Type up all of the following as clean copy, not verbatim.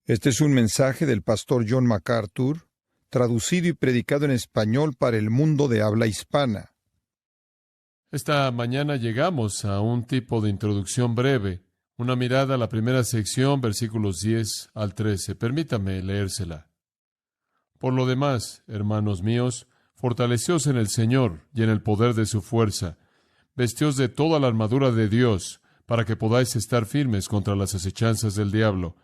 Este es un mensaje del pastor John MacArthur, traducido y predicado en español para el mundo de habla hispana. Esta mañana llegamos a un tipo de introducción breve, una mirada a la primera sección, versículos 10 al 13. Permítame leérsela. Por lo demás, hermanos míos, fortaleceos en el Señor y en el poder de su fuerza. Vestíos de toda la armadura de Dios, para que podáis estar firmes contra las acechanzas del diablo.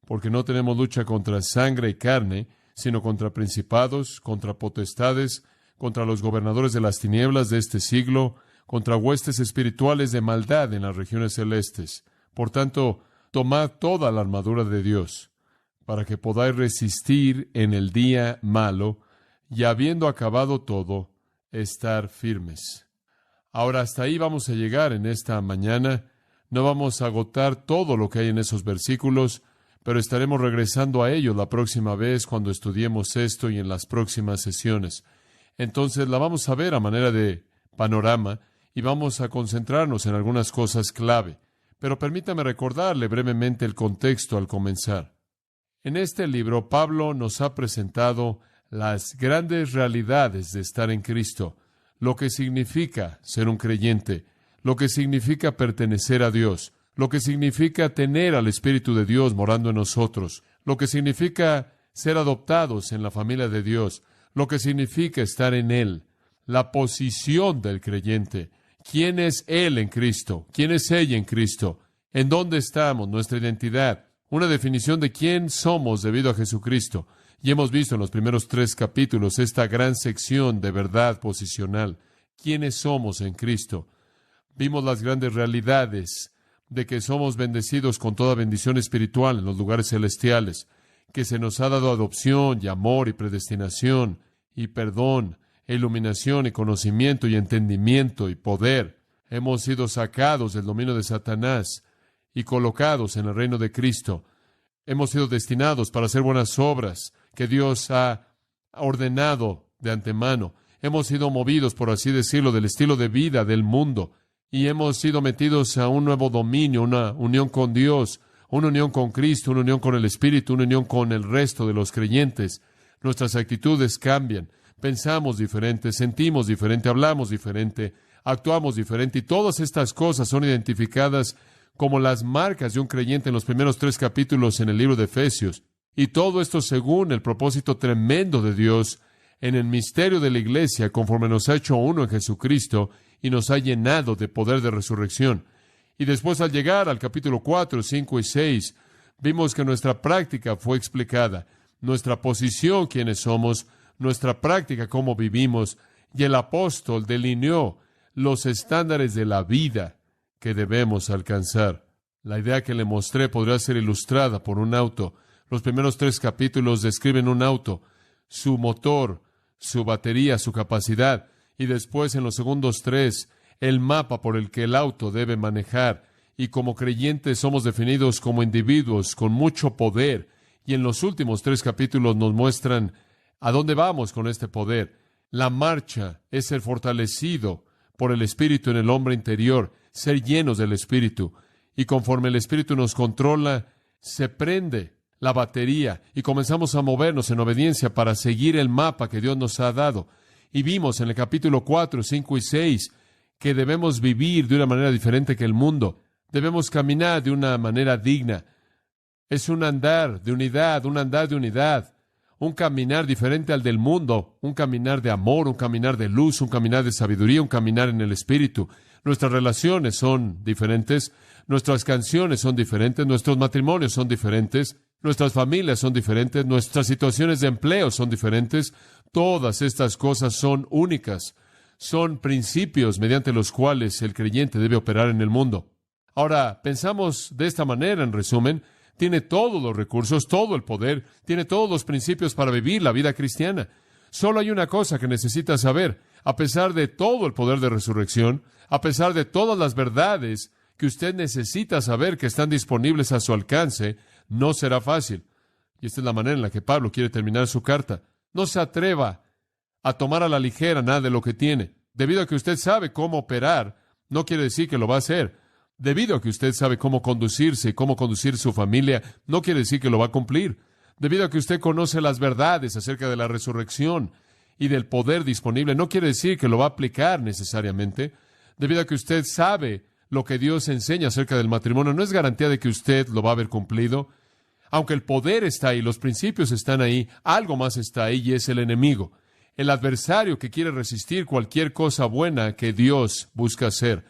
Porque no tenemos lucha contra sangre y carne, sino contra principados, contra potestades, contra los gobernadores de las tinieblas de este siglo, contra huestes espirituales de maldad en las regiones celestes. Por tanto, tomad toda la armadura de Dios, para que podáis resistir en el día malo, y habiendo acabado todo, estar firmes. Ahora, hasta ahí vamos a llegar en esta mañana. No vamos a agotar todo lo que hay en esos versículos, pero estaremos regresando a ellos la próxima vez cuando estudiemos esto y en las próximas sesiones. Entonces la vamos a ver a manera de panorama y vamos a concentrarnos en algunas cosas clave. Pero permítame recordarle brevemente el contexto al comenzar. En este libro, Pablo nos ha presentado las grandes realidades de estar en Cristo, lo que significa ser un creyente, lo que significa pertenecer a Dios, lo que significa tener al Espíritu de Dios morando en nosotros, lo que significa ser adoptados en la familia de Dios, lo que significa estar en Él, la posición del creyente, quién es Él en Cristo, quién es ella en Cristo, en dónde estamos, nuestra identidad, una definición de quién somos debido a Jesucristo. Y hemos visto en los primeros 3 capítulos esta gran sección de verdad posicional, quiénes somos en Cristo. Vimos las grandes realidades de que somos bendecidos con toda bendición espiritual en los lugares celestiales, que se nos ha dado adopción y amor y predestinación y perdón, e iluminación y conocimiento y entendimiento y poder. Hemos sido sacados del dominio de Satanás y colocados en el reino de Cristo. Hemos sido destinados para hacer buenas obras que Dios ha ordenado de antemano. Hemos sido movidos, por así decirlo, del estilo de vida del mundo. Y hemos sido metidos a un nuevo dominio, una unión con Dios, una unión con Cristo, una unión con el Espíritu, una unión con el resto de los creyentes. Nuestras actitudes cambian, pensamos diferente, sentimos diferente, hablamos diferente, actuamos diferente, y todas estas cosas son identificadas como las marcas de un creyente en los primeros 3 capítulos en el libro de Efesios. Y todo esto según el propósito tremendo de Dios en el misterio de la Iglesia, conforme nos ha hecho uno en Jesucristo, y nos ha llenado de poder de resurrección. Y después, al llegar al capítulo 4, 5 y 6, vimos que nuestra práctica fue explicada, nuestra posición, quiénes somos, nuestra práctica, cómo vivimos, y el apóstol delineó los estándares de la vida que debemos alcanzar. La idea que le mostré podría ser ilustrada por un auto. Los primeros 3 capítulos describen un auto, su motor, su batería, su capacidad, y después en los segundos 3, el mapa por el que el auto debe manejar. Y como creyentes somos definidos como individuos con mucho poder. Y en los últimos 3 capítulos nos muestran a dónde vamos con este poder. La marcha es ser fortalecido por el Espíritu en el hombre interior, ser llenos del Espíritu. Y conforme el Espíritu nos controla, se prende la batería y comenzamos a movernos en obediencia para seguir el mapa que Dios nos ha dado. Y vimos en el capítulo 4, 5 y 6 que debemos vivir de una manera diferente que el mundo. Debemos caminar de una manera digna. Es un andar de unidad, un caminar diferente al del mundo, un caminar de amor, un caminar de luz, un caminar de sabiduría, un caminar en el Espíritu. Nuestras relaciones son diferentes, nuestras canciones son diferentes, nuestros matrimonios son diferentes, nuestras familias son diferentes, nuestras situaciones de empleo son diferentes. Todas estas cosas son únicas, son principios mediante los cuales el creyente debe operar en el mundo. Ahora, pensamos de esta manera, en resumen, tiene todos los recursos, todo el poder, tiene todos los principios para vivir la vida cristiana. Solo hay una cosa que necesita saber: a pesar de todo el poder de resurrección, a pesar de todas las verdades que usted necesita saber que están disponibles a su alcance, no será fácil. Y esta es la manera en la que Pablo quiere terminar su carta. No se atreva a tomar a la ligera nada de lo que tiene. Debido a que usted sabe cómo operar, no quiere decir que lo va a hacer. Debido a que usted sabe cómo conducirse, cómo conducir su familia, no quiere decir que lo va a cumplir. Debido a que usted conoce las verdades acerca de la resurrección y del poder disponible, no quiere decir que lo va a aplicar necesariamente. Debido a que usted sabe lo que Dios enseña acerca del matrimonio, no es garantía de que usted lo va a haber cumplido. Aunque el poder está ahí, los principios están ahí, algo más está ahí y es el enemigo, el adversario que quiere resistir cualquier cosa buena que Dios busca hacer.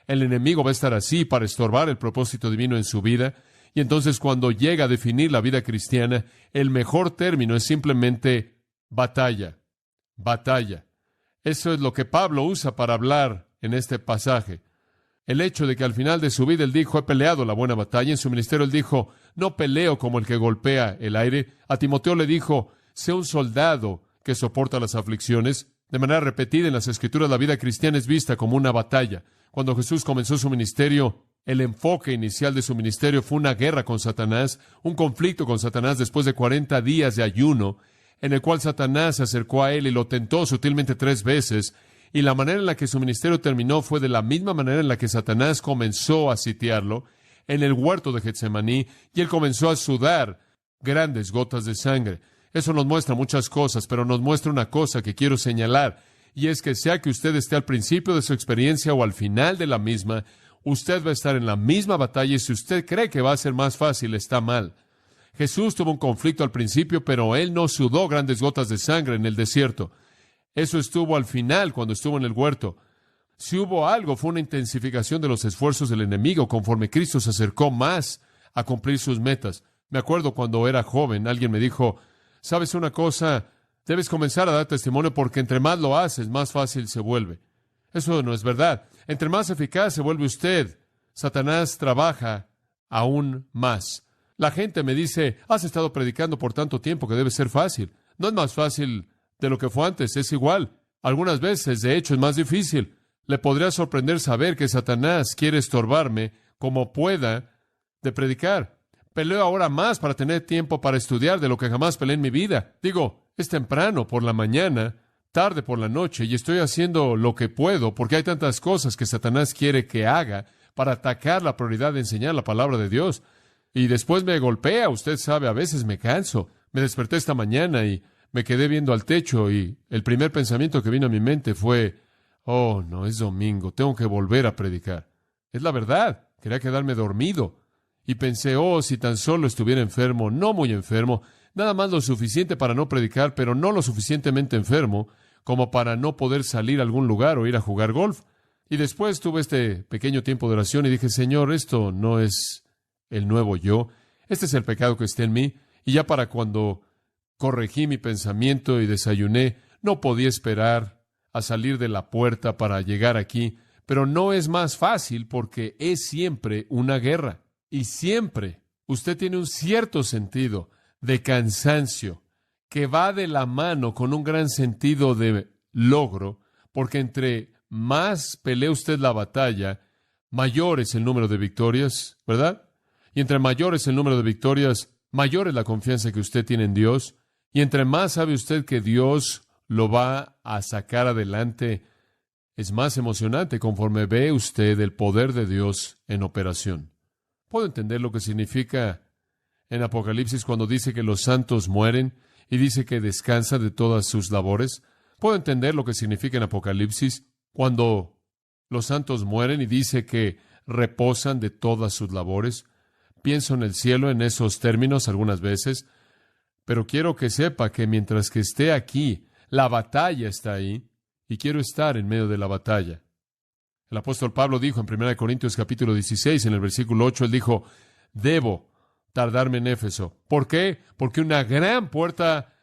El enemigo va a estar así para estorbar el propósito divino en su vida. Y entonces cuando llega a definir la vida cristiana, el mejor término es simplemente batalla. Batalla. Eso es lo que Pablo usa para hablar en este pasaje. El hecho de que al final de su vida él dijo, he peleado la buena batalla. En su ministerio él dijo, no peleo como el que golpea el aire. A Timoteo le dijo, sé un soldado que soporta las aflicciones. De manera repetida en las Escrituras, la vida cristiana es vista como una batalla. Cuando Jesús comenzó su ministerio, el enfoque inicial de su ministerio fue una guerra con Satanás, un conflicto con Satanás después de 40 días de ayuno, en el cual Satanás se acercó a él y lo tentó sutilmente 3 veces, y la manera en la que su ministerio terminó fue de la misma manera en la que Satanás comenzó a sitiarlo, en el huerto de Getsemaní, y él comenzó a sudar grandes gotas de sangre. Eso nos muestra muchas cosas, pero nos muestra una cosa que quiero señalar, y es que sea que usted esté al principio de su experiencia o al final de la misma, usted va a estar en la misma batalla y si usted cree que va a ser más fácil, está mal. Jesús tuvo un conflicto al principio, pero él no sudó grandes gotas de sangre en el desierto. Eso estuvo al final cuando estuvo en el huerto. Si hubo algo, fue una intensificación de los esfuerzos del enemigo conforme Cristo se acercó más a cumplir sus metas. Me acuerdo cuando era joven, alguien me dijo, ¿sabes una cosa? Debes comenzar a dar testimonio porque entre más lo haces, más fácil se vuelve. Eso no es verdad. Entre más eficaz se vuelve usted, Satanás trabaja aún más. La gente me dice, has estado predicando por tanto tiempo que debe ser fácil. No es más fácil de lo que fue antes, es igual. Algunas veces, de hecho, es más difícil. Le podría sorprender saber que Satanás quiere estorbarme como pueda de predicar. Peleo ahora más para tener tiempo para estudiar de lo que jamás peleé en mi vida. Digo, es temprano por la mañana, tarde por la noche, y estoy haciendo lo que puedo porque hay tantas cosas que Satanás quiere que haga para atacar la prioridad de enseñar la palabra de Dios. Y después me golpea, usted sabe, a veces me canso. Me desperté esta mañana y me quedé viendo al techo y el primer pensamiento que vino a mi mente fue, oh, no, es domingo, tengo que volver a predicar. Es la verdad, quería quedarme dormido. Y pensé, oh, si tan solo estuviera enfermo, no muy enfermo, nada más lo suficiente para no predicar, pero no lo suficientemente enfermo como para no poder salir a algún lugar o ir a jugar golf. Y después tuve este pequeño tiempo de oración y dije, Señor, esto no es el nuevo yo, este es el pecado que está en mí. Y ya para cuando corregí mi pensamiento y desayuné, no podía esperar a salir de la puerta para llegar aquí, pero no es más fácil porque es siempre una guerra. Y siempre usted tiene un cierto sentido de cansancio que va de la mano con un gran sentido de logro, porque entre más pelea usted la batalla, mayor es el número de victorias, ¿verdad? Y entre mayor es el número de victorias, mayor es la confianza que usted tiene en Dios. Y entre más sabe usted que Dios lo va a sacar adelante, es más emocionante conforme ve usted el poder de Dios en operación. ¿Puedo entender lo que significa en Apocalipsis cuando dice que los santos mueren y dice que descansa de todas sus labores? ¿Puedo entender lo que significa en Apocalipsis cuando los santos mueren y dice que reposan de todas sus labores? Pienso en el cielo en esos términos algunas veces, pero quiero que sepa que mientras que esté aquí, la batalla está ahí y quiero estar en medio de la batalla. El apóstol Pablo dijo en 1 Corintios capítulo 16, en el versículo 8, él dijo, debo tardarme en Éfeso. ¿Por qué? Porque una gran puerta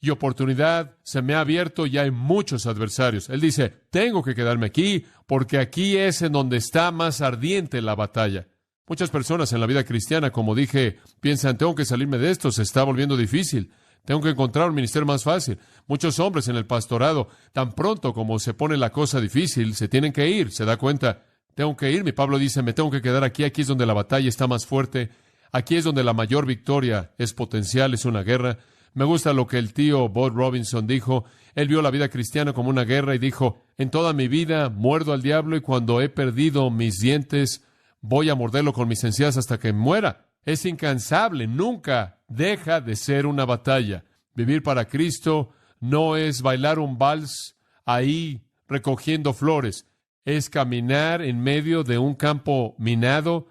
y oportunidad se me ha abierto y hay muchos adversarios. Él dice, tengo que quedarme aquí porque aquí es en donde está más ardiente la batalla. Muchas personas en la vida cristiana, como dije, piensan, tengo que salirme de esto, se está volviendo difícil. Tengo que encontrar un ministerio más fácil. Muchos hombres en el pastorado, tan pronto como se pone la cosa difícil, se tienen que ir. Se da cuenta, tengo que irme. Pablo dice, me tengo que quedar aquí. Aquí es donde la batalla está más fuerte. Aquí es donde la mayor victoria es potencial, es una guerra. Me gusta lo que el tío Bob Robinson dijo. Él vio la vida cristiana como una guerra y dijo, en toda mi vida muerdo al diablo y cuando he perdido mis dientes, voy a morderlo con mis encías hasta que muera. Es incansable, nunca deja de ser una batalla. Vivir para Cristo no es bailar un vals ahí recogiendo flores, es caminar en medio de un campo minado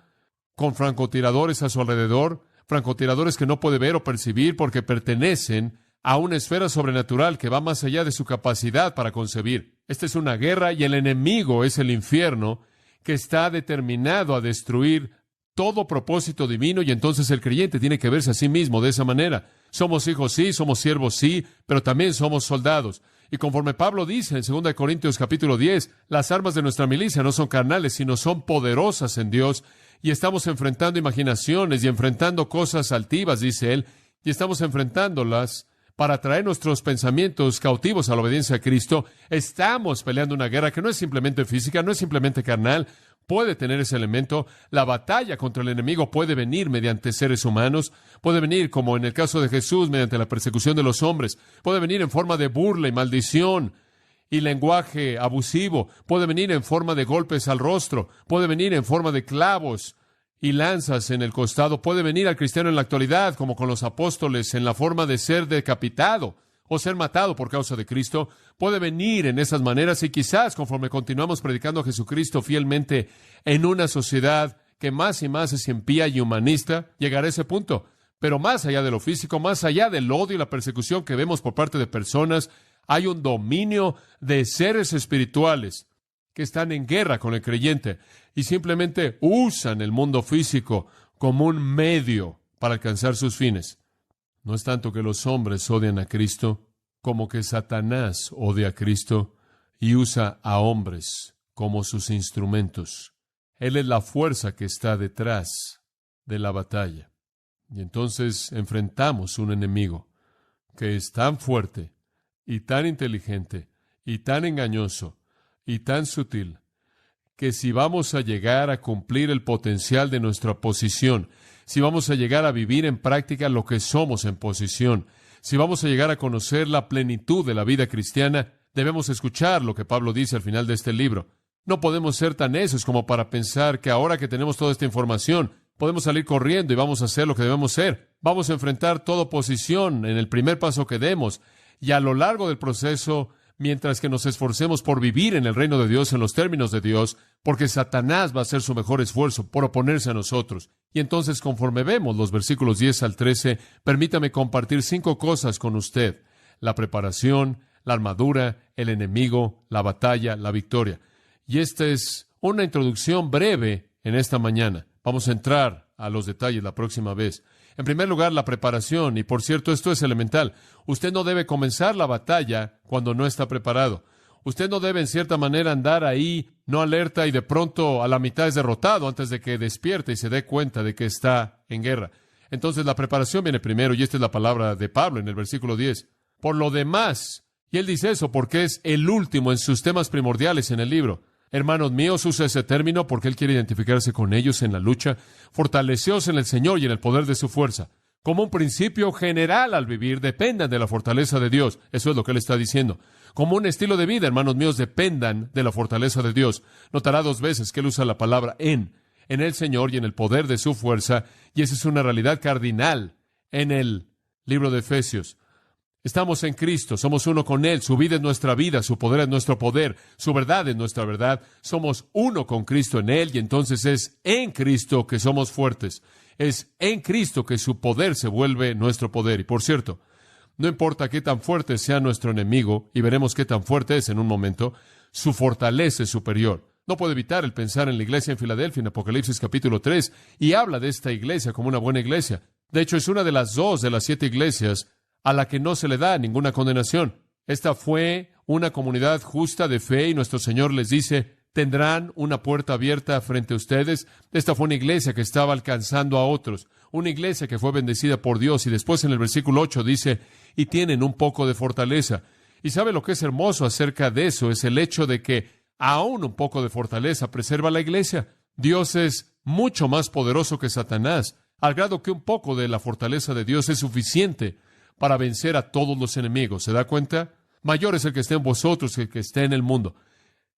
con francotiradores a su alrededor, francotiradores que no puede ver o percibir porque pertenecen a una esfera sobrenatural que va más allá de su capacidad para concebir. Esta es una guerra y el enemigo es el infierno que está determinado a destruir todo propósito divino, y entonces el creyente tiene que verse a sí mismo de esa manera. Somos hijos, sí, somos siervos, sí, pero también somos soldados. Y conforme Pablo dice en 2 Corintios capítulo 10, las armas de nuestra milicia no son carnales, sino son poderosas en Dios, y estamos enfrentando imaginaciones y enfrentando cosas altivas, dice él, y estamos enfrentándolas para traer nuestros pensamientos cautivos a la obediencia a Cristo. Estamos peleando una guerra que no es simplemente física, no es simplemente carnal, puede tener ese elemento. La batalla contra el enemigo puede venir mediante seres humanos, puede venir, como en el caso de Jesús, mediante la persecución de los hombres, puede venir en forma de burla y maldición y lenguaje abusivo, puede venir en forma de golpes al rostro, puede venir en forma de clavos y lanzas en el costado, puede venir al cristiano en la actualidad, como con los apóstoles, en la forma de ser decapitado o ser matado por causa de Cristo. Puede venir en esas maneras, y quizás conforme continuamos predicando a Jesucristo fielmente en una sociedad que más y más es impía y humanista, llegará a ese punto. Pero más allá de lo físico, más allá del odio y la persecución que vemos por parte de personas, hay un dominio de seres espirituales que están en guerra con el creyente y simplemente usan el mundo físico como un medio para alcanzar sus fines. No es tanto que los hombres odian a Cristo, como que Satanás odia a Cristo y usa a hombres como sus instrumentos. Él es la fuerza que está detrás de la batalla. Y entonces enfrentamos un enemigo que es tan fuerte y tan inteligente y tan engañoso y tan sutil, que si vamos a llegar a cumplir el potencial de nuestra posición, si vamos a llegar a vivir en práctica lo que somos en posición, si vamos a llegar a conocer la plenitud de la vida cristiana, debemos escuchar lo que Pablo dice al final de este libro. No podemos ser tan necios como para pensar que ahora que tenemos toda esta información, podemos salir corriendo y vamos a hacer lo que debemos ser. Vamos a enfrentar toda oposición en el primer paso que demos, y a lo largo del proceso, mientras que nos esforcemos por vivir en el reino de Dios en los términos de Dios, porque Satanás va a hacer su mejor esfuerzo por oponerse a nosotros. Y entonces, conforme vemos los versículos 10 al 13, permítame compartir 5 cosas con usted: la preparación, la armadura, el enemigo, la batalla, la victoria. Y esta es una introducción breve en esta mañana. Vamos a entrar a los detalles la próxima vez. En primer lugar, la preparación. Y por cierto, esto es elemental. Usted no debe comenzar la batalla cuando no está preparado. Usted no debe, en cierta manera, andar ahí, no alerta, y de pronto a la mitad es derrotado antes de que despierte y se dé cuenta de que está en guerra. Entonces, la preparación viene primero, y esta es la palabra de Pablo en el versículo 10. Por lo demás, y él dice eso porque es el último en sus temas primordiales en el libro. Hermanos míos, usa ese término porque él quiere identificarse con ellos en la lucha. Fortaleceos en el Señor y en el poder de su fuerza. Como un principio general al vivir, dependan de la fortaleza de Dios. Eso es lo que él está diciendo. Como un estilo de vida, hermanos míos, dependan de la fortaleza de Dios. Notará 2 veces que él usa la palabra en el Señor y en el poder de su fuerza, y esa es una realidad cardinal en el libro de Efesios. Estamos en Cristo, somos uno con Él, su vida es nuestra vida, su poder es nuestro poder, su verdad es nuestra verdad, somos uno con Cristo en Él, y entonces es en Cristo que somos fuertes, es en Cristo que su poder se vuelve nuestro poder. Y por cierto, no importa qué tan fuerte sea nuestro enemigo, y veremos qué tan fuerte es en un momento, su fortaleza es superior. No puedo evitar el pensar en la iglesia en Filadelfia en Apocalipsis capítulo 3, y habla de esta iglesia como una buena iglesia. De hecho, es una de las 2 de las 7 iglesias a la que no se le da ninguna condenación. Esta fue una comunidad justa de fe, y nuestro Señor les dice, tendrán una puerta abierta frente a ustedes. Esta fue una iglesia que estaba alcanzando a otros, una iglesia que fue bendecida por Dios, y después en el versículo 8 dice, y tienen un poco de fortaleza. Y sabe lo que es hermoso acerca de eso, es el hecho de que aún un poco de fortaleza preserva la iglesia. Dios es mucho más poderoso que Satanás, al grado que un poco de la fortaleza de Dios es suficiente para vencer a todos los enemigos. ¿Se da cuenta? Mayor es el que esté en vosotros que el que esté en el mundo.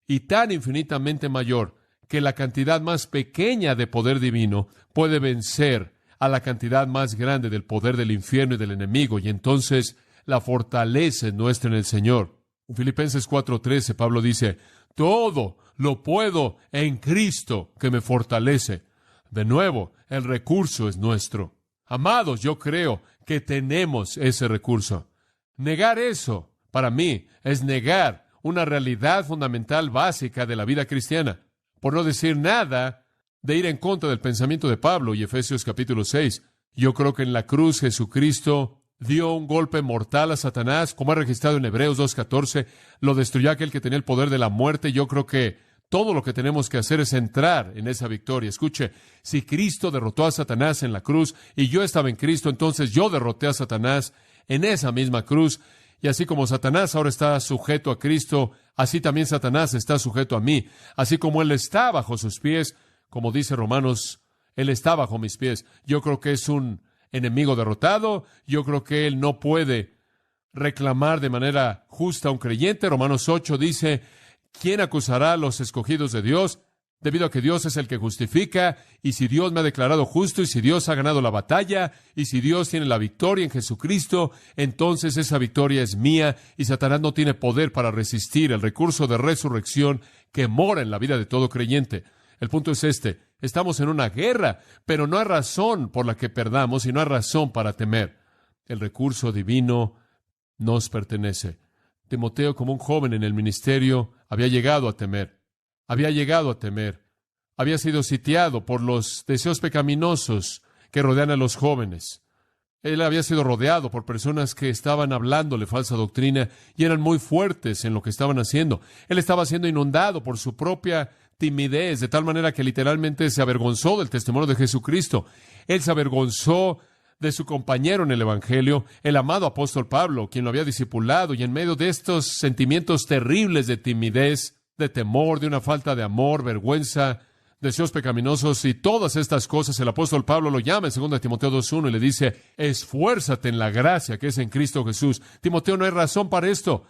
Y tan infinitamente mayor que la cantidad más pequeña de poder divino puede vencer a la cantidad más grande del poder del infierno y del enemigo, y entonces la fortaleza es nuestra en el Señor. En Filipenses 4:13, Pablo dice, todo lo puedo en Cristo que me fortalece. De nuevo, el recurso es nuestro. Amados, yo creo que tenemos ese recurso. Negar eso, para mí, es negar una realidad fundamental básica de la vida cristiana. Por no decir nada de ir en contra del pensamiento de Pablo y Efesios capítulo 6. Yo creo que en la cruz Jesucristo dio un golpe mortal a Satanás, como ha registrado en Hebreos 2:14, lo destruyó aquel que tenía el poder de la muerte. Yo creo que todo lo que tenemos que hacer es entrar en esa victoria. Escuche, si Cristo derrotó a Satanás en la cruz y yo estaba en Cristo, entonces yo derroté a Satanás en esa misma cruz. Y así como Satanás ahora está sujeto a Cristo, así también Satanás está sujeto a mí. Así como Él está bajo sus pies, como dice Romanos, Él está bajo mis pies. Yo creo que es un enemigo derrotado. Yo creo que Él no puede reclamar de manera justa a un creyente. Romanos 8 dice, ¿quién acusará a los escogidos de Dios? Debido a que Dios es el que justifica, y si Dios me ha declarado justo, y si Dios ha ganado la batalla, y si Dios tiene la victoria en Jesucristo, entonces esa victoria es mía, y Satanás no tiene poder para resistir el recurso de resurrección que mora en la vida de todo creyente. El punto es este: estamos en una guerra, pero no hay razón por la que perdamos y no hay razón para temer. El recurso divino nos pertenece. Timoteo, como un joven en el ministerio, había llegado a temer. Había sido sitiado por los deseos pecaminosos que rodean a los jóvenes. Él había sido rodeado por personas que estaban hablándole falsa doctrina y eran muy fuertes en lo que estaban haciendo. Él estaba siendo inundado por su propia timidez, de tal manera que literalmente se avergonzó del testimonio de Jesucristo. Él se avergonzó de su compañero en el Evangelio, el amado apóstol Pablo, quien lo había discipulado, y en medio de estos sentimientos terribles de timidez, de temor, de una falta de amor, vergüenza, deseos pecaminosos y todas estas cosas, el apóstol Pablo lo llama en 2 Timoteo 2:1 y le dice, esfuérzate en la gracia que es en Cristo Jesús. Timoteo, no hay razón para esto.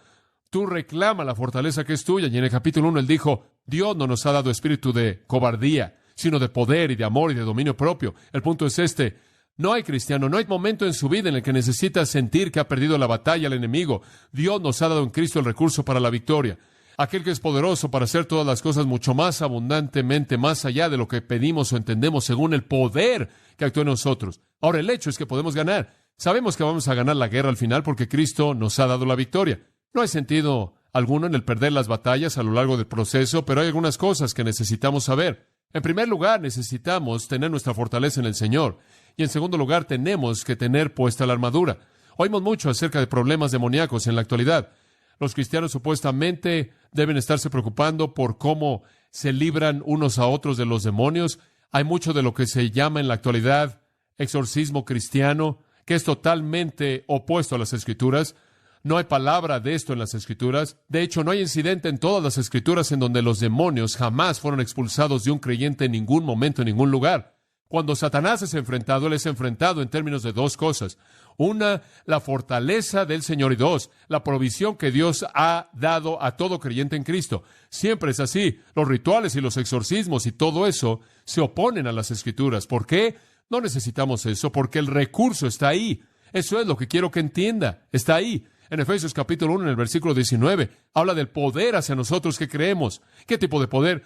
Tú reclama la fortaleza que es tuya. Y en el capítulo 1 él dijo, Dios no nos ha dado espíritu de cobardía, sino de poder y de amor y de dominio propio. El punto es este: no hay cristiano, no hay momento en su vida en el que necesita sentir que ha perdido la batalla al enemigo. Dios nos ha dado en Cristo el recurso para la victoria. Aquel que es poderoso para hacer todas las cosas mucho más abundantemente, más allá de lo que pedimos o entendemos, según el poder que actúa en nosotros. Ahora, el hecho es que podemos ganar. Sabemos que vamos a ganar la guerra al final porque Cristo nos ha dado la victoria. No hay sentido alguno en el perder las batallas a lo largo del proceso, pero hay algunas cosas que necesitamos saber. En primer lugar, necesitamos tener nuestra fortaleza en el Señor. Y en segundo lugar, tenemos que tener puesta la armadura. Oímos mucho acerca de problemas demoníacos en la actualidad. Los cristianos supuestamente deben estarse preocupando por cómo se libran unos a otros de los demonios. Hay mucho de lo que se llama en la actualidad exorcismo cristiano, que es totalmente opuesto a las Escrituras. No hay palabra de esto en las Escrituras. De hecho, no hay incidente en todas las Escrituras en donde los demonios jamás fueron expulsados de un creyente en ningún momento, en ningún lugar. Cuando Satanás es enfrentado, él es enfrentado en términos de dos cosas. Una, la fortaleza del Señor, y dos, la provisión que Dios ha dado a todo creyente en Cristo. Siempre es así. Los rituales y los exorcismos y todo eso se oponen a las Escrituras. ¿Por qué? No necesitamos eso, porque el recurso está ahí. Eso es lo que quiero que entienda. Está ahí. En Efesios capítulo 1, en el versículo 19, habla del poder hacia nosotros que creemos. ¿Qué tipo de poder?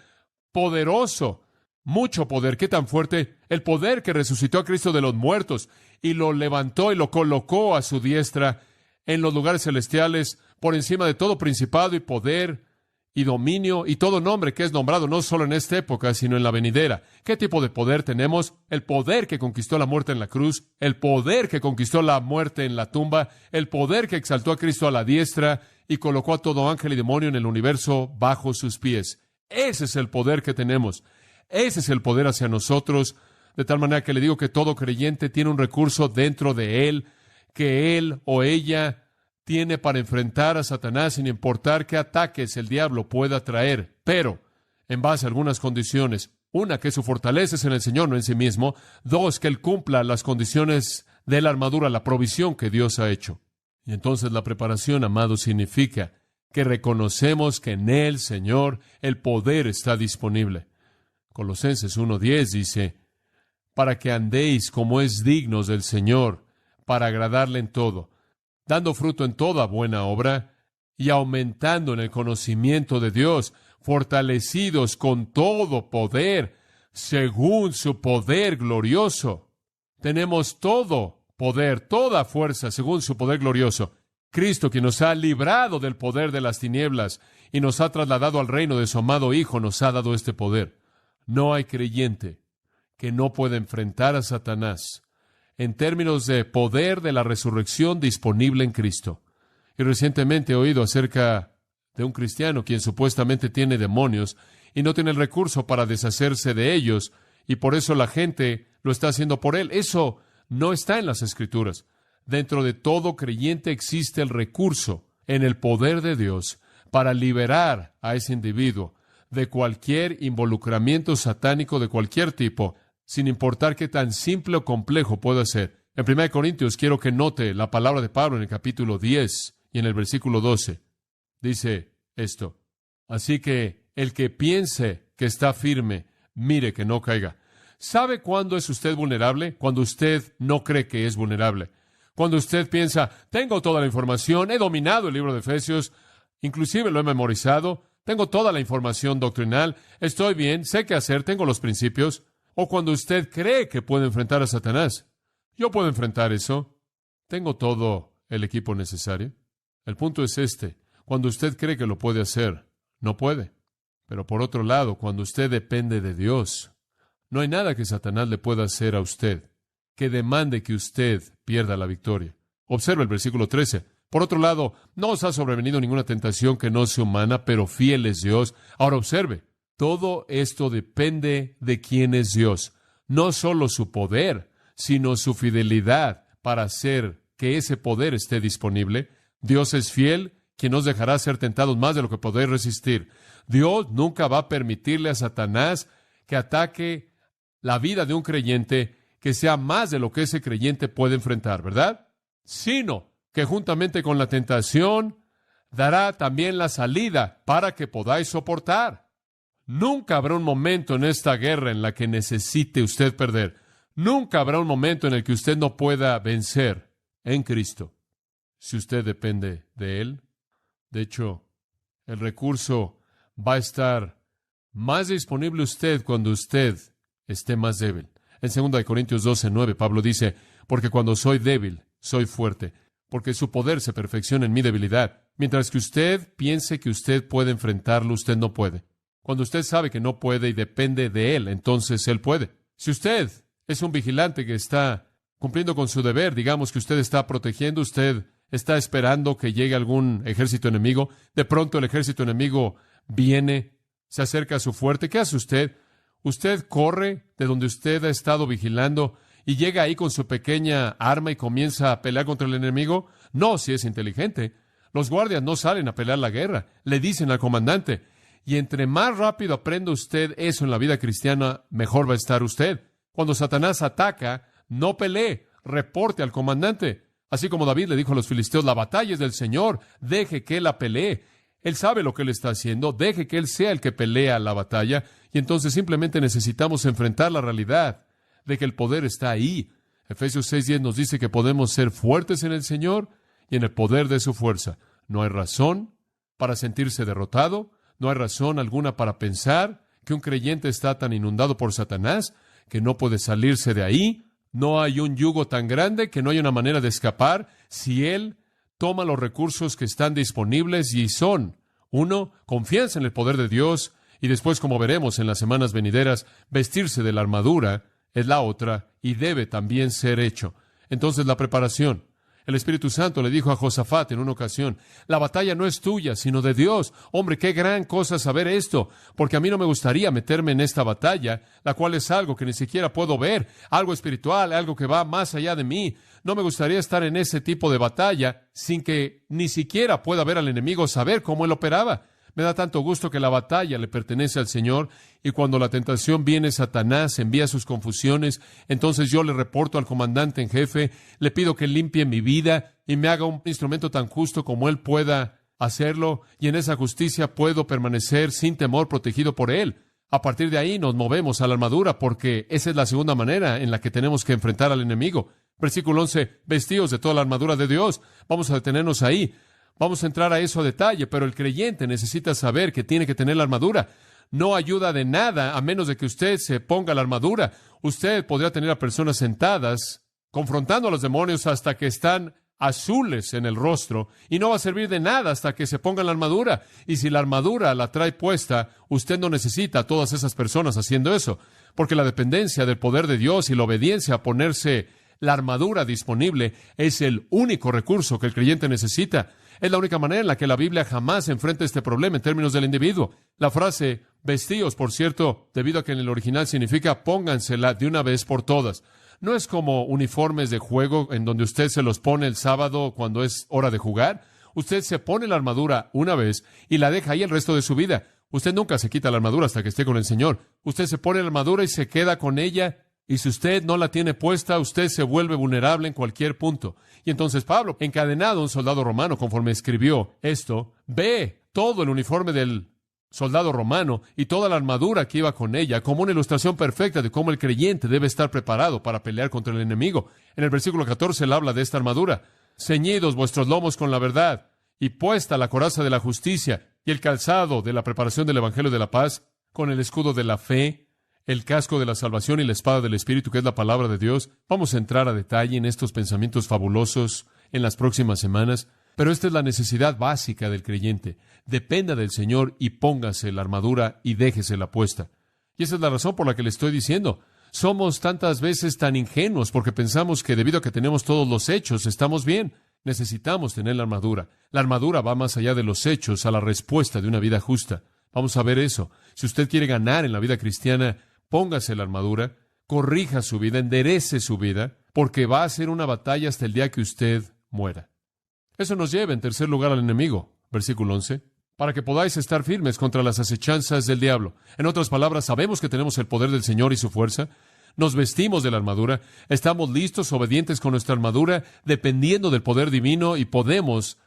Poderoso. Mucho poder. ¿Qué tan fuerte? El poder que resucitó a Cristo de los muertos y lo levantó y lo colocó a su diestra en los lugares celestiales, por encima de todo principado y poder y dominio y todo nombre que es nombrado, no solo en esta época, sino en la venidera. ¿Qué tipo de poder tenemos? El poder que conquistó la muerte en la cruz, el poder que conquistó la muerte en la tumba, el poder que exaltó a Cristo a la diestra y colocó a todo ángel y demonio en el universo bajo sus pies. Ese es el poder que tenemos. Ese es el poder hacia nosotros, de tal manera que le digo que todo creyente tiene un recurso dentro de él, que él o ella tiene para enfrentar a Satanás sin importar qué ataques el diablo pueda traer, pero en base a algunas condiciones. Una, que su fortaleza es en el Señor, no en sí mismo. Dos, que él cumpla las condiciones de la armadura, la provisión que Dios ha hecho. Y entonces la preparación, amados, significa que reconocemos que en el Señor el poder está disponible. Colosenses 1:10 dice, para que andéis como es dignos del Señor, para agradarle en todo, dando fruto en toda buena obra y aumentando en el conocimiento de Dios, fortalecidos con todo poder, según su poder glorioso. Tenemos todo poder, toda fuerza, según su poder glorioso. Cristo, quien nos ha librado del poder de las tinieblas y nos ha trasladado al reino de su amado Hijo, nos ha dado este poder. No hay creyente que no pueda enfrentar a Satanás en términos de poder de la resurrección disponible en Cristo. Y recientemente he oído acerca de un cristiano quien supuestamente tiene demonios y no tiene el recurso para deshacerse de ellos, y por eso la gente lo está haciendo por él. Eso no está en las Escrituras. Dentro de todo creyente existe el recurso en el poder de Dios para liberar a ese individuo de cualquier involucramiento satánico de cualquier tipo, sin importar qué tan simple o complejo pueda ser. En 1 Corintios quiero que note la palabra de Pablo en el capítulo 10 y en el versículo 12. Dice esto: así que el que piense que está firme, mire que no caiga. ¿Sabe cuándo es usted vulnerable? Cuando usted no cree que es vulnerable. Cuando usted piensa, tengo toda la información, he dominado el libro de Efesios, inclusive lo he memorizado, tengo toda la información doctrinal, estoy bien, sé qué hacer, tengo los principios. O cuando usted cree que puede enfrentar a Satanás. Yo puedo enfrentar eso. Tengo todo el equipo necesario. El punto es este: cuando usted cree que lo puede hacer, no puede. Pero por otro lado, cuando usted depende de Dios, no hay nada que Satanás le pueda hacer a usted que demande que usted pierda la victoria. Observa el versículo 13. Por otro lado, no os ha sobrevenido ninguna tentación que no sea humana, pero fiel es Dios. Ahora observe, todo esto depende de quién es Dios. No solo su poder, sino su fidelidad para hacer que ese poder esté disponible. Dios es fiel, quien nos dejará ser tentados más de lo que podéis resistir. Dios nunca va a permitirle a Satanás que ataque la vida de un creyente que sea más de lo que ese creyente puede enfrentar, ¿verdad? Sino que juntamente con la tentación dará también la salida para que podáis soportar. Nunca habrá un momento en esta guerra en la que necesite usted perder. Nunca habrá un momento en el que usted no pueda vencer en Cristo, si usted depende de Él. De hecho, el recurso va a estar más disponible usted cuando usted esté más débil. En 2 Corintios 12:9, Pablo dice, porque cuando soy débil, soy fuerte, porque su poder se perfecciona en mi debilidad. Mientras que usted piense que usted puede enfrentarlo, usted no puede. Cuando usted sabe que no puede y depende de Él, entonces Él puede. Si usted es un vigilante que está cumpliendo con su deber, digamos que usted está protegiendo, usted está esperando que llegue algún ejército enemigo, de pronto el ejército enemigo viene, se acerca a su fuerte, ¿qué hace usted? Usted corre de donde usted ha estado vigilando y llega ahí con su pequeña arma y comienza a pelear contra el enemigo. No, si es inteligente. Los guardias no salen a pelear la guerra, le dicen al comandante. Y entre más rápido aprenda usted eso en la vida cristiana, mejor va a estar usted. Cuando Satanás ataca, no pelee, reporte al comandante. Así como David le dijo a los filisteos, la batalla es del Señor, deje que Él la pelee. Él sabe lo que Él está haciendo, deje que Él sea el que pelea la batalla, y entonces simplemente necesitamos enfrentar la realidad de que el poder está ahí. Efesios 6:10 nos dice que podemos ser fuertes en el Señor y en el poder de su fuerza. No hay razón para sentirse derrotado, no hay razón alguna para pensar que un creyente está tan inundado por Satanás que no puede salirse de ahí. No hay un yugo tan grande que no hay una manera de escapar si él toma los recursos que están disponibles, y son, uno, confianza en el poder de Dios, y después, como veremos en las semanas venideras, vestirse de la armadura es la otra, y debe también ser hecho. Entonces, la preparación. El Espíritu Santo le dijo a Josafat en una ocasión, la batalla no es tuya, sino de Dios. Hombre, qué gran cosa saber esto, porque a mí no me gustaría meterme en esta batalla, la cual es algo que ni siquiera puedo ver, algo espiritual, algo que va más allá de mí. No me gustaría estar en ese tipo de batalla sin que ni siquiera pueda ver al enemigo, saber cómo él operaba. Me da tanto gusto que la batalla le pertenece al Señor, y cuando la tentación viene, Satanás envía sus confusiones. Entonces yo le reporto al comandante en jefe, le pido que limpie mi vida y me haga un instrumento tan justo como él pueda hacerlo, y en esa justicia puedo permanecer sin temor, protegido por él. A partir de ahí nos movemos a la armadura, porque esa es la segunda manera en la que tenemos que enfrentar al enemigo. Versículo 11, vestíos de toda la armadura de Dios. Vamos a detenernos ahí. Vamos a entrar a eso a detalle, pero el creyente necesita saber que tiene que tener la armadura. No ayuda de nada a menos de que usted se ponga la armadura. Usted podría tener a personas sentadas confrontando a los demonios hasta que están azules en el rostro, y no va a servir de nada hasta que se pongan la armadura. Y si la armadura la trae puesta, usted no necesita a todas esas personas haciendo eso, porque la dependencia del poder de Dios y la obediencia a ponerse la armadura disponible es el único recurso que el creyente necesita. Es la única manera en la que la Biblia jamás enfrenta este problema en términos del individuo. La frase vestíos, por cierto, debido a que en el original significa póngansela de una vez por todas. No es como uniformes de juego en donde usted se los pone el sábado cuando es hora de jugar. Usted se pone la armadura una vez y la deja ahí el resto de su vida. Usted nunca se quita la armadura hasta que esté con el Señor. Usted se pone la armadura y se queda con ella. Y si usted no la tiene puesta, usted se vuelve vulnerable en cualquier punto. Y entonces Pablo, encadenado a un soldado romano, conforme escribió esto, ve todo el uniforme del soldado romano y toda la armadura que iba con ella como una ilustración perfecta de cómo el creyente debe estar preparado para pelear contra el enemigo. En el versículo 14 él habla de esta armadura. Ceñidos vuestros lomos con la verdad, y puesta la coraza de la justicia, y el calzado de la preparación del evangelio de la paz, con el escudo de la fe, el casco de la salvación y la espada del Espíritu, que es la palabra de Dios. Vamos a entrar a detalle en estos pensamientos fabulosos en las próximas semanas, pero esta es la necesidad básica del creyente. Dependa del Señor y póngase la armadura y déjese la puesta. Y esa es la razón por la que le estoy diciendo. Somos tantas veces tan ingenuos porque pensamos que debido a que tenemos todos los hechos, estamos bien. Necesitamos tener la armadura. La armadura va más allá de los hechos a la respuesta de una vida justa. Vamos a ver eso. Si usted quiere ganar en la vida cristiana, póngase la armadura, corrija su vida, enderece su vida, porque va a ser una batalla hasta el día que usted muera. Eso nos lleva, en tercer lugar, al enemigo. Versículo 11. Para que podáis estar firmes contra las acechanzas del diablo. En otras palabras, sabemos que tenemos el poder del Señor y su fuerza. Nos vestimos de la armadura. Estamos listos, obedientes con nuestra armadura, dependiendo del poder divino, y podemos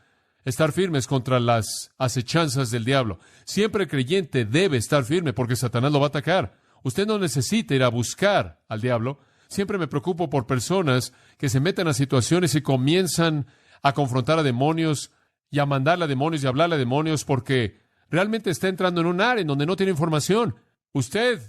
estar firmes contra las acechanzas del diablo. Siempre el creyente debe estar firme porque Satanás lo va a atacar. Usted no necesita ir a buscar al diablo. Siempre me preocupo por personas que se meten a situaciones y comienzan a confrontar a demonios y a mandarle a demonios y a hablarle a demonios porque realmente está entrando en un área en donde no tiene información. Usted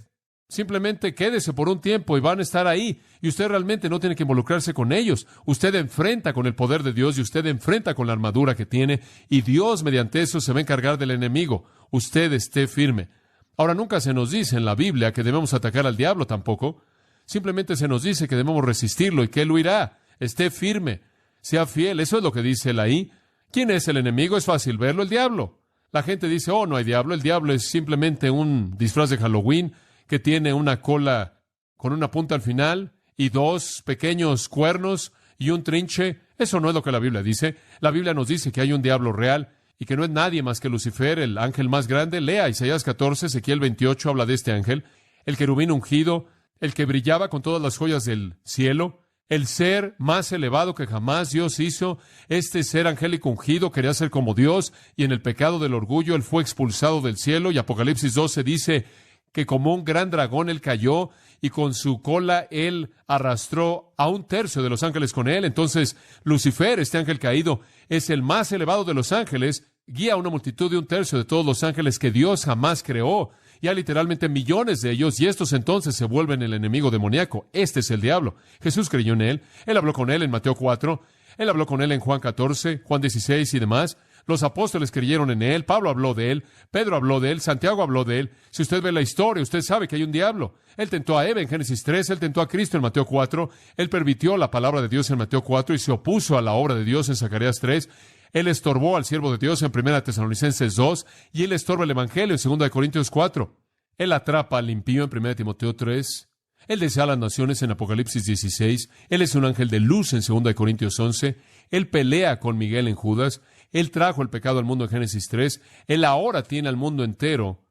simplemente quédese por un tiempo y van a estar ahí, y usted realmente no tiene que involucrarse con ellos. Usted enfrenta con el poder de Dios y usted enfrenta con la armadura que tiene, y Dios mediante eso se va a encargar del enemigo. Usted esté firme. Ahora, nunca se nos dice en la Biblia que debemos atacar al diablo tampoco. Simplemente se nos dice que debemos resistirlo y que él huirá. Esté firme, sea fiel. Eso es lo que dice él ahí. ¿Quién es el enemigo? Es fácil verlo, el diablo. La gente dice, oh, no hay diablo. El diablo es simplemente un disfraz de Halloween que tiene una cola con una punta al final y dos pequeños cuernos y un trinche. Eso no es lo que la Biblia dice. La Biblia nos dice que hay un diablo real y que no es nadie más que Lucifer, el ángel más grande. Lea Isaías 14, Ezequiel 28, habla de este ángel. El querubín ungido, el que brillaba con todas las joyas del cielo, el ser más elevado que jamás Dios hizo. Este ser angélico ungido quería ser como Dios, y en el pecado del orgullo él fue expulsado del cielo, y Apocalipsis 12 dice que como un gran dragón él cayó, y con su cola él arrastró a un tercio de los ángeles con él. Entonces Lucifer, este ángel caído, es el más elevado de los ángeles, guía a una multitud de un tercio de todos los ángeles que Dios jamás creó. Y hay literalmente millones de ellos, y estos entonces se vuelven el enemigo demoníaco. Este es el diablo. Jesús creyó en él. Él habló con él en Mateo 4. Él habló con él en Juan 14, Juan 16 y demás. Los apóstoles creyeron en él. Pablo habló de él. Pedro habló de él. Santiago habló de él. Si usted ve la historia, usted sabe que hay un diablo. Él tentó a Eva en Génesis 3. Él tentó a Cristo en Mateo 4. Él permitió la palabra de Dios en Mateo 4 y se opuso a la obra de Dios en Zacarías 3. Él estorbó al siervo de Dios en 1 Tesalonicenses 2. Y él estorba el evangelio en 2 Corintios 4. Él atrapa al impío en 1 Timoteo 3. Él desea a las naciones en Apocalipsis 16. Él es un ángel de luz en 2 Corintios 11. Él pelea con Miguel en Judas. Él trajo el pecado al mundo en Génesis 3. Él ahora tiene al mundo entero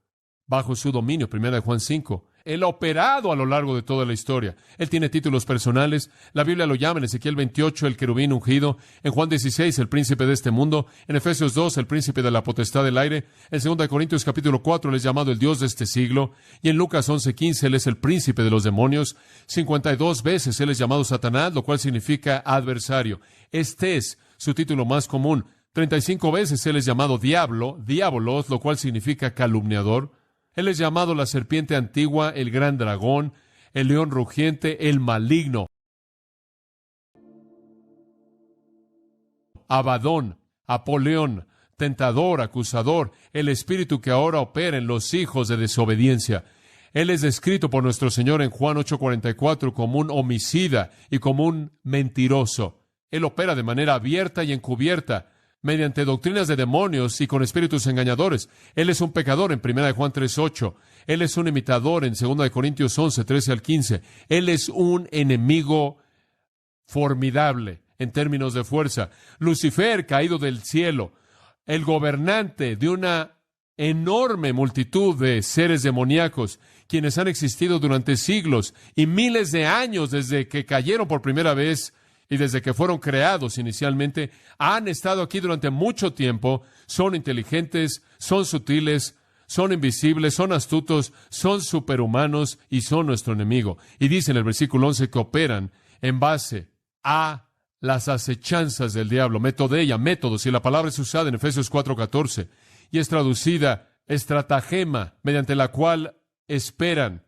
bajo su dominio, 1 Juan 5. Él ha operado a lo largo de toda la historia. Él tiene títulos personales. La Biblia lo llama en Ezequiel 28 el querubín ungido, en Juan 16 el príncipe de este mundo, en Efesios 2 el príncipe de la potestad del aire, en 2 Corintios capítulo 4 él es llamado el Dios de este siglo, y en Lucas 11:15 él es el príncipe de los demonios. 52 veces él es llamado Satanás, lo cual significa adversario. Este es su título más común. 35 veces él es llamado diablo, diabolos, lo cual significa calumniador. Él es llamado la serpiente antigua, el gran dragón, el león rugiente, el maligno. Abadón, Apoleón, tentador, acusador, el espíritu que ahora opera en los hijos de desobediencia. Él es descrito por nuestro Señor en Juan 8:44 como un homicida y como un mentiroso. Él opera de manera abierta y encubierta, mediante doctrinas de demonios y con espíritus engañadores. Él es un pecador en 1 Juan 3:8. Él es un imitador en 2 Corintios 11:13-15. Él es un enemigo formidable en términos de fuerza. Lucifer, caído del cielo, el gobernante de una enorme multitud de seres demoníacos, quienes han existido durante siglos y miles de años desde que cayeron por primera vez y desde que fueron creados inicialmente, han estado aquí durante mucho tiempo, son inteligentes, son sutiles, son invisibles, son astutos, son superhumanos y son nuestro enemigo. Y dice en el versículo 11 que operan en base a las acechanzas del diablo, metodeia, métodos, y la palabra es usada en Efesios 4:14 y es traducida estratagema, mediante la cual esperan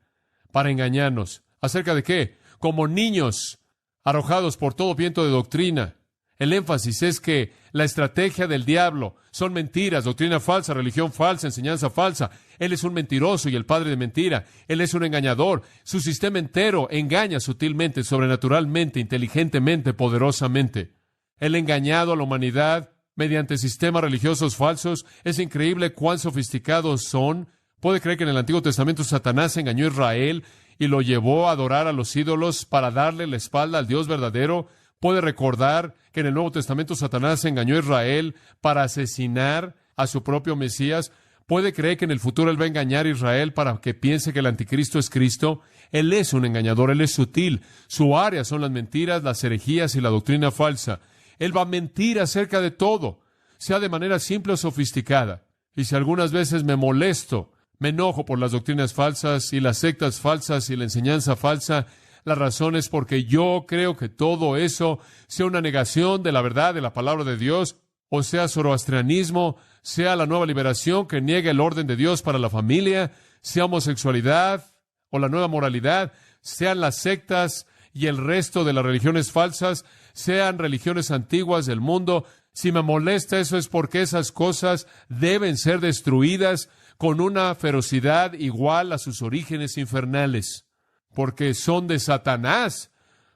para engañarnos. ¿Acerca de qué? Como niños arrojados por todo viento de doctrina. El énfasis es que la estrategia del diablo son mentiras, doctrina falsa, religión falsa, enseñanza falsa. Él es un mentiroso y el padre de mentira. Él es un engañador. Su sistema entero engaña sutilmente, sobrenaturalmente, inteligentemente, poderosamente. Él ha engañado a la humanidad mediante sistemas religiosos falsos. Es increíble cuán sofisticados son. ¿Puede creer que en el Antiguo Testamento Satanás engañó a Israel y lo llevó a adorar a los ídolos para darle la espalda al Dios verdadero? ¿Puede recordar que en el Nuevo Testamento Satanás engañó a Israel para asesinar a su propio Mesías? ¿Puede creer que en el futuro él va a engañar a Israel para que piense que el anticristo es Cristo? Él es un engañador, él es sutil. Su área son las mentiras, las herejías y la doctrina falsa. Él va a mentir acerca de todo, sea de manera simple o sofisticada. Y si algunas veces me molesto, me enojo por las doctrinas falsas y las sectas falsas y la enseñanza falsa, la razón es porque yo creo que todo eso sea una negación de la verdad de la palabra de Dios, o sea zoroastrianismo, sea la nueva liberación que niega el orden de Dios para la familia, sea homosexualidad o la nueva moralidad, sean las sectas y el resto de las religiones falsas, sean religiones antiguas del mundo. Si me molesta eso es porque esas cosas deben ser destruidas con una ferocidad igual a sus orígenes infernales, porque son de Satanás,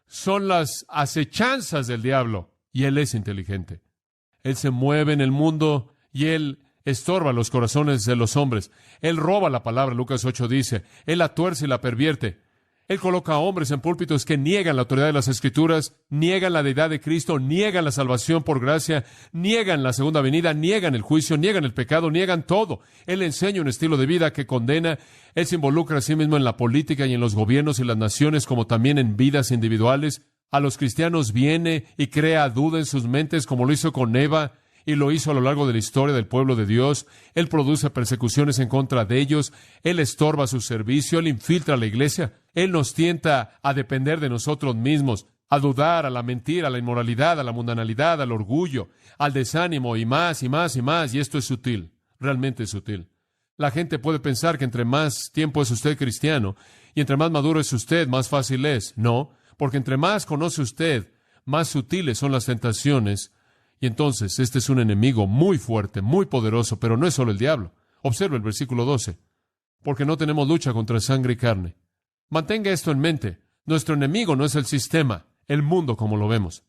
son las acechanzas del diablo, y él es inteligente. Él se mueve en el mundo y él estorba los corazones de los hombres. Él roba la palabra, Lucas 8 dice, él la tuerce y la pervierte. Él coloca a hombres en púlpitos que niegan la autoridad de las Escrituras, niegan la deidad de Cristo, niegan la salvación por gracia, niegan la segunda venida, niegan el juicio, niegan el pecado, niegan todo. Él enseña un estilo de vida que condena. Él se involucra a sí mismo en la política y en los gobiernos y las naciones, como también en vidas individuales. A los cristianos viene y crea duda en sus mentes, como lo hizo con Eva, y lo hizo a lo largo de la historia del pueblo de Dios. Él produce persecuciones en contra de ellos. Él estorba su servicio. Él infiltra a la iglesia. Él nos tienta a depender de nosotros mismos, a dudar, a la mentira, a la inmoralidad, a la mundanalidad, al orgullo, al desánimo y más y más y más. Y esto es sutil, realmente es sutil. La gente puede pensar que entre más tiempo es usted cristiano y entre más maduro es usted, más fácil es. No, porque entre más conoce usted, más sutiles son las tentaciones. Y entonces, este es un enemigo muy fuerte, muy poderoso, pero no es solo el diablo. Observe el versículo 12. Porque no tenemos lucha contra sangre y carne. Mantenga esto en mente. Nuestro enemigo no es el sistema, el mundo como lo vemos.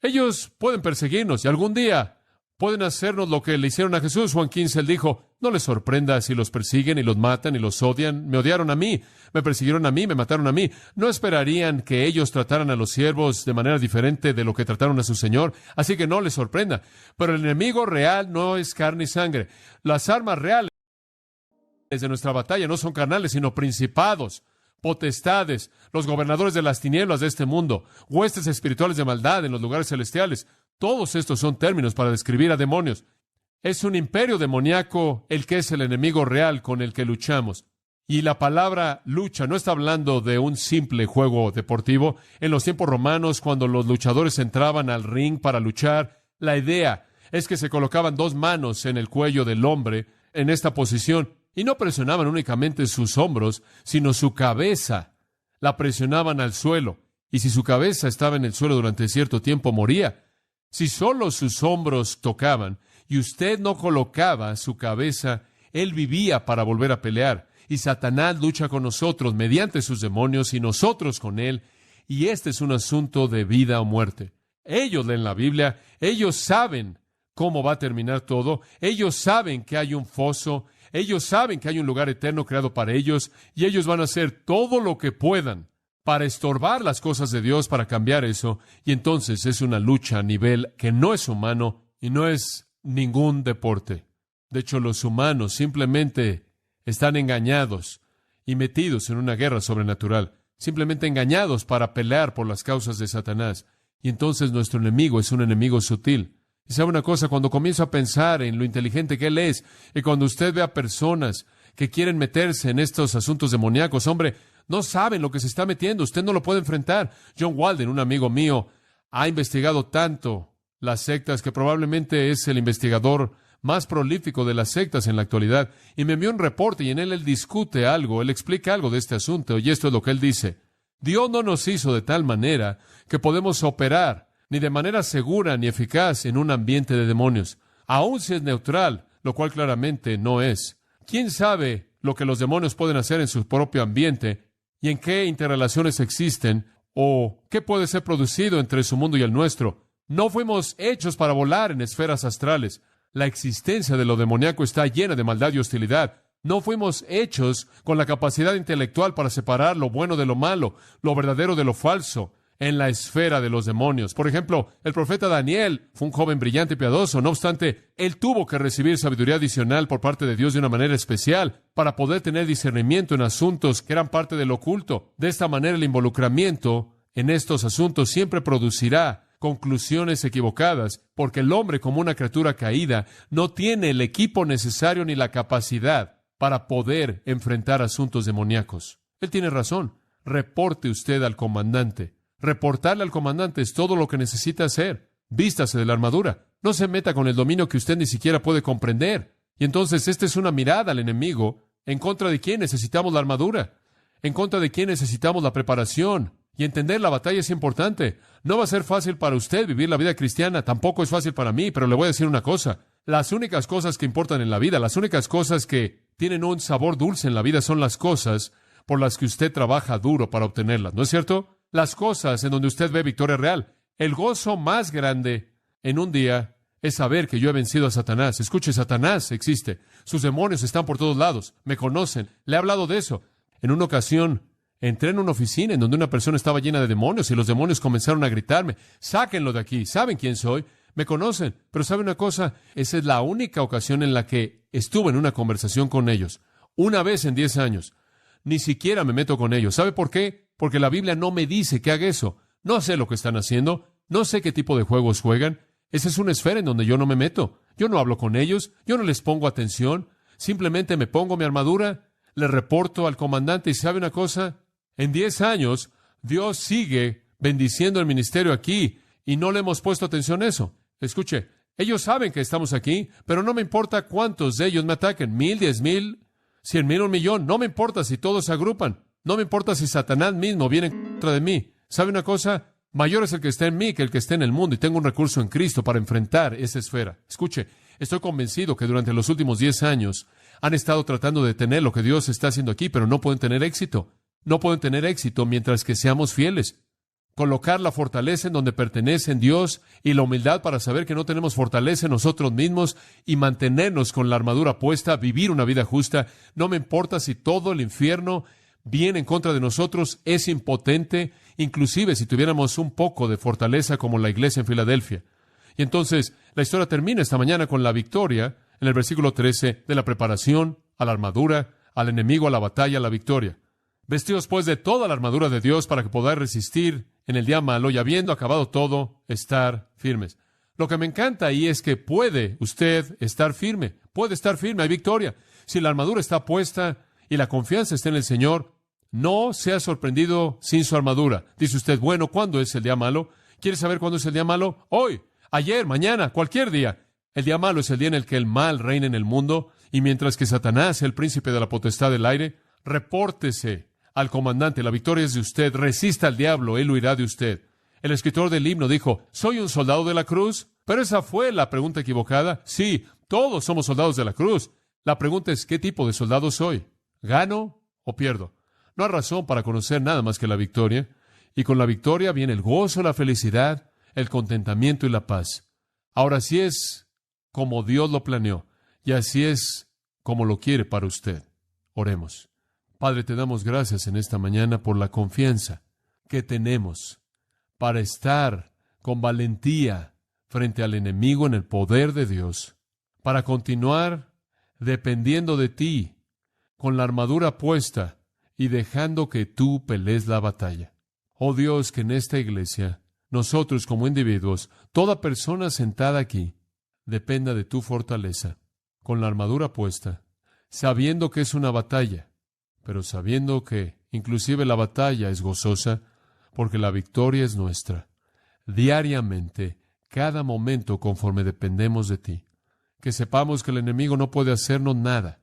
Ellos pueden perseguirnos y algún día pueden hacernos lo que le hicieron a Jesús. Juan 15, él dijo, no les sorprenda si los persiguen y los matan y los odian. Me odiaron a mí, me persiguieron a mí, me mataron a mí. ¿No esperarían que ellos trataran a los siervos de manera diferente de lo que trataron a su Señor? Así que no les sorprenda. Pero el enemigo real no es carne y sangre. Las armas reales de nuestra batalla no son carnales, sino principados, potestades, los gobernadores de las tinieblas de este mundo, huestes espirituales de maldad en los lugares celestiales. Todos estos son términos para describir a demonios. Es un imperio demoníaco el que es el enemigo real con el que luchamos. Y la palabra lucha no está hablando de un simple juego deportivo. En los tiempos romanos, cuando los luchadores entraban al ring para luchar, la idea es que se colocaban dos manos en el cuello del hombre en esta posición y no presionaban únicamente sus hombros, sino su cabeza. La presionaban al suelo. Y si su cabeza estaba en el suelo durante cierto tiempo, moría. Si solo sus hombros tocaban y usted no colocaba su cabeza, él vivía para volver a pelear. Y Satanás lucha con nosotros mediante sus demonios y nosotros con él. Y este es un asunto de vida o muerte. Ellos leen la Biblia, ellos saben cómo va a terminar todo, ellos saben que hay un foso, ellos saben que hay un lugar eterno creado para ellos, y ellos van a hacer todo lo que puedan para estorbar las cosas de Dios, para cambiar eso. Y entonces es una lucha a nivel que no es humano y no es ningún deporte. De hecho, los humanos simplemente están engañados y metidos en una guerra sobrenatural, simplemente engañados para pelear por las causas de Satanás. Y entonces nuestro enemigo es un enemigo sutil. Y sabe una cosa, cuando comienzo a pensar en lo inteligente que él es, y cuando usted ve a personas que quieren meterse en estos asuntos demoníacos, hombre, no saben lo que se está metiendo, usted no lo puede enfrentar. John Walden, un amigo mío, ha investigado tanto las sectas que probablemente es el investigador más prolífico de las sectas en la actualidad, y me envió un reporte y en él discute algo, él explica algo de este asunto, y esto es lo que él dice. Dios no nos hizo de tal manera que podemos operar ni de manera segura ni eficaz en un ambiente de demonios, aun si es neutral, lo cual claramente no es. ¿Quién sabe lo que los demonios pueden hacer en su propio ambiente y en qué interrelaciones existen o qué puede ser producido entre su mundo y el nuestro? No fuimos hechos para volar en esferas astrales. La existencia de lo demoníaco está llena de maldad y hostilidad. No fuimos hechos con la capacidad intelectual para separar lo bueno de lo malo, lo verdadero de lo falso, en la esfera de los demonios. Por ejemplo, el profeta Daniel fue un joven brillante y piadoso. No obstante, él tuvo que recibir sabiduría adicional por parte de Dios de una manera especial para poder tener discernimiento en asuntos que eran parte del oculto. De esta manera, el involucramiento en estos asuntos siempre producirá conclusiones equivocadas, porque el hombre, como una criatura caída, no tiene el equipo necesario ni la capacidad para poder enfrentar asuntos demoníacos. Él tiene razón. Reporte usted al comandante. Reportarle al comandante es todo lo que necesita hacer. Vístase de la armadura. No se meta con el dominio que usted ni siquiera puede comprender. Y entonces esta es una mirada al enemigo en contra de quién necesitamos la armadura, en contra de quién necesitamos la preparación. Y entender la batalla es importante. No va a ser fácil para usted vivir la vida cristiana, tampoco es fácil para mí, pero le voy a decir una cosa. Las únicas cosas que importan en la vida, las únicas cosas que tienen un sabor dulce en la vida son las cosas por las que usted trabaja duro para obtenerlas, ¿no es cierto? Las cosas en donde usted ve victoria real. El gozo más grande en un día es saber que yo he vencido a Satanás. Escuche, Satanás existe. Sus demonios están por todos lados. Me conocen. Le he hablado de eso. En una ocasión, entré en una oficina en donde una persona estaba llena de demonios y los demonios comenzaron a gritarme, sáquenlo de aquí, ¿saben quién soy? Me conocen, pero ¿sabe una cosa? Esa es la única ocasión en la que estuve en una conversación con ellos. Una vez en 10 años. Ni siquiera me meto con ellos. ¿Sabe por qué? Porque la Biblia no me dice que haga eso. No sé lo que están haciendo, no sé qué tipo de juegos juegan. Esa es una esfera en donde yo no me meto. Yo no hablo con ellos, yo no les pongo atención. Simplemente me pongo mi armadura, le reporto al comandante y ¿sabe una cosa? En 10 años, Dios sigue bendiciendo el ministerio aquí y no le hemos puesto atención a eso. Escuche, ellos saben que estamos aquí, pero no me importa cuántos de ellos me ataquen, 1,000, 10,000, 100,000, 1,000,000. No me importa si todos se agrupan. No me importa si Satanás mismo viene en contra de mí. ¿Sabe una cosa? Mayor es el que está en mí que el que está en el mundo y tengo un recurso en Cristo para enfrentar esa esfera. Escuche, estoy convencido que durante los últimos 10 años han estado tratando de detener lo que Dios está haciendo aquí, pero no pueden tener éxito. No pueden tener éxito mientras que seamos fieles. Colocar la fortaleza en donde pertenece en Dios y la humildad para saber que no tenemos fortaleza en nosotros mismos y mantenernos con la armadura puesta, vivir una vida justa. No me importa si todo el infierno viene en contra de nosotros, es impotente, inclusive si tuviéramos un poco de fortaleza como la iglesia en Filadelfia. Y entonces la historia termina esta mañana con la victoria, en el versículo 13, de la preparación a la armadura, al enemigo, a la batalla, a la victoria. Vestidos pues de toda la armadura de Dios para que podáis resistir en el día malo y habiendo acabado todo, estar firmes. Lo que me encanta ahí es que puede usted estar firme, hay victoria. Si la armadura está puesta y la confianza está en el Señor, no sea sorprendido sin su armadura. Dice usted, bueno, ¿cuándo es el día malo? ¿Quiere saber cuándo es el día malo? Hoy, ayer, mañana, cualquier día. El día malo es el día en el que el mal reina en el mundo, y mientras que Satanás, el príncipe de la potestad del aire, repórtese al comandante, la victoria es de usted, resista al diablo, él huirá de usted. El escritor del himno dijo, ¿soy un soldado de la cruz? Pero esa fue la pregunta equivocada. Sí, todos somos soldados de la cruz. La pregunta es, ¿qué tipo de soldado soy? ¿Gano o pierdo? No hay razón para conocer nada más que la victoria, y con la victoria viene el gozo, la felicidad, el contentamiento y la paz. Ahora, así es como Dios lo planeó, y así es como lo quiere para usted. Oremos. Padre, te damos gracias en esta mañana por la confianza que tenemos para estar con valentía frente al enemigo en el poder de Dios, para continuar dependiendo de ti, con la armadura puesta y dejando que tú pelees la batalla. Oh Dios, que en esta iglesia, nosotros como individuos, toda persona sentada aquí, dependa de tu fortaleza, con la armadura puesta, sabiendo que es una batalla, pero sabiendo que inclusive la batalla es gozosa, porque la victoria es nuestra, diariamente, cada momento conforme dependemos de ti. Que sepamos que el enemigo no puede hacernos nada,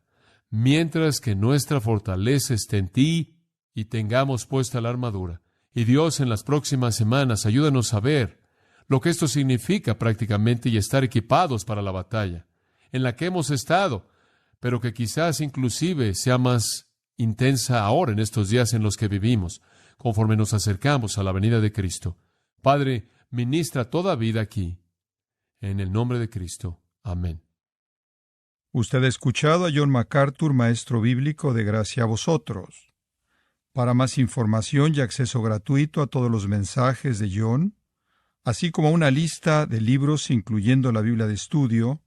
mientras que nuestra fortaleza esté en ti y tengamos puesta la armadura. Y Dios, en las próximas semanas, ayúdanos a ver lo que esto significa prácticamente y estar equipados para la batalla, en la que hemos estado, pero que quizás inclusive sea más intensa ahora en estos días en los que vivimos, conforme nos acercamos a la venida de Cristo. Padre, ministra toda vida aquí, en el nombre de Cristo. Amén. Usted ha escuchado a John MacArthur, maestro bíblico de Gracia a Vosotros. Para más información y acceso gratuito a todos los mensajes de John, así como una lista de libros incluyendo la Biblia de estudio,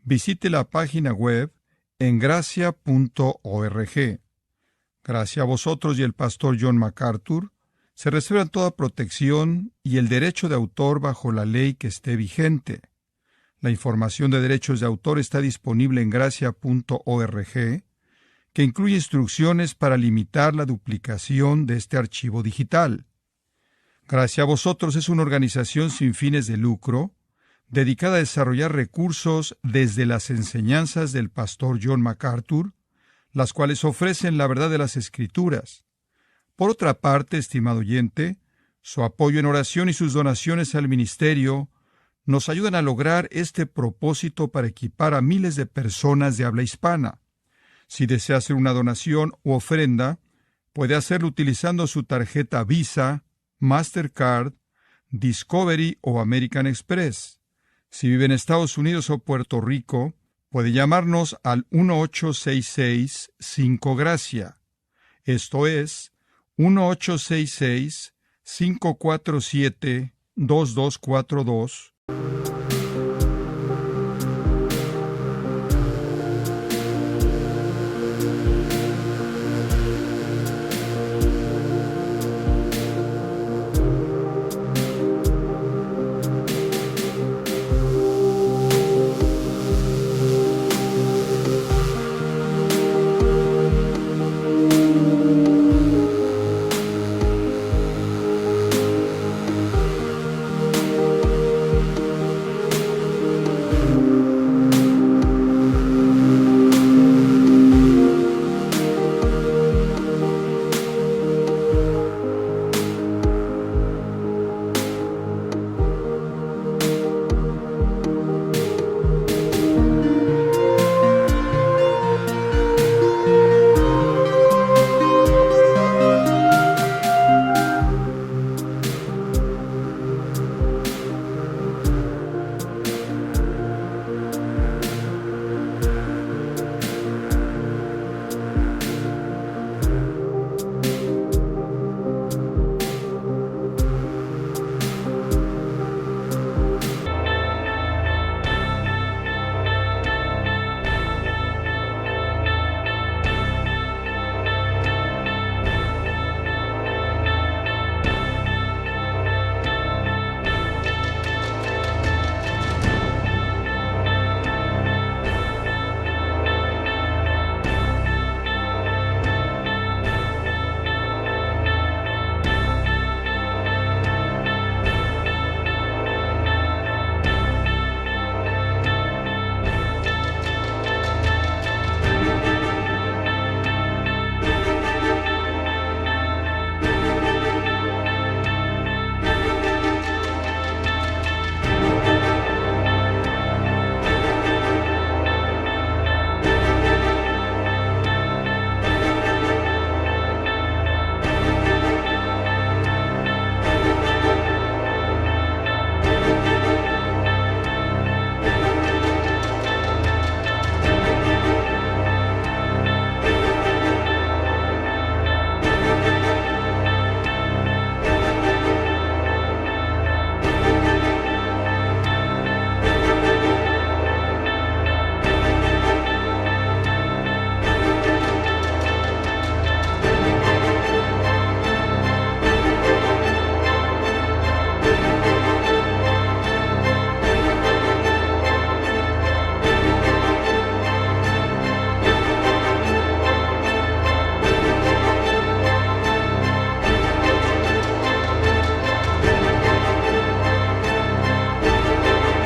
visite la página web en gracia.org. Gracia a Vosotros y el pastor John MacArthur se reservan toda protección y el derecho de autor bajo la ley que esté vigente. La información de derechos de autor está disponible en gracia.org, que incluye instrucciones para limitar la duplicación de este archivo digital. Gracia a Vosotros es una organización sin fines de lucro, dedicada a desarrollar recursos desde las enseñanzas del pastor John MacArthur, las cuales ofrecen la verdad de las Escrituras. Por otra parte, estimado oyente, su apoyo en oración y sus donaciones al ministerio nos ayudan a lograr este propósito para equipar a miles de personas de habla hispana. Si desea hacer una donación u ofrenda, puede hacerlo utilizando su tarjeta Visa, Mastercard, Discovery o American Express. Si vive en Estados Unidos o Puerto Rico, puede llamarnos al 1-866-5-GRACIA. Esto es 1-866-547-2242